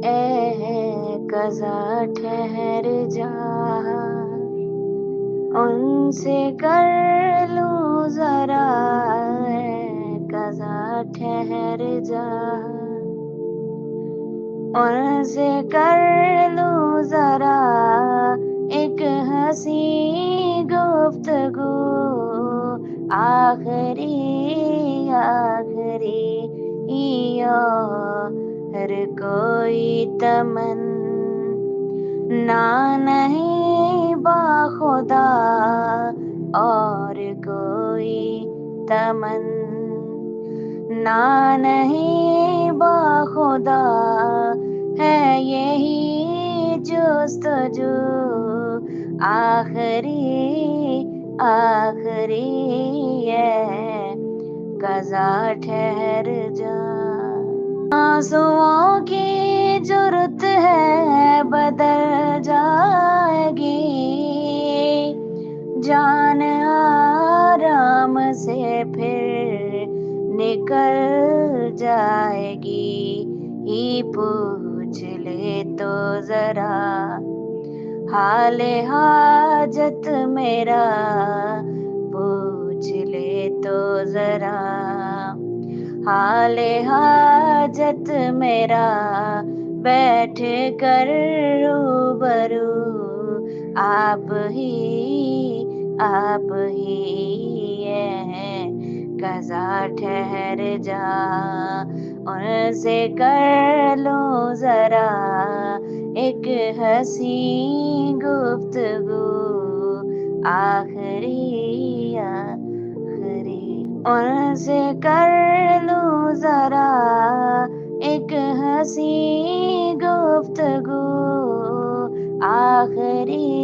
اے قضا ٹھہر جا، ان سے کر لوں ذرا، اے قضا ٹھہر جا، ان سے کر لوں ذرا ایک ہنسی گفتگو، آخری آخری ہر کوئی تمنا نہیں باخدا، اور کوئی تمنا نہیں باخدا، ہے یہی جستجو، آخری آخری ہے قضا ٹھہر جا۔ آنسوؤں کی جرت ہے بدل جائے گی، جان آرام سے پھر نکل جائے گی، ہی پوچھ لے تو ذرا حال حاجت میرا، پوچھ لے تو ذرا حال حاجت میرا، بیٹھ کر روبرو آپ ہی ہے قضا ٹھہر جا، ان سے کر لوں ذرا ایک ہنسی گفتگو، آخری آخری، ان سے کر لوں ذرا ایک ہنسی گفتگو، آخری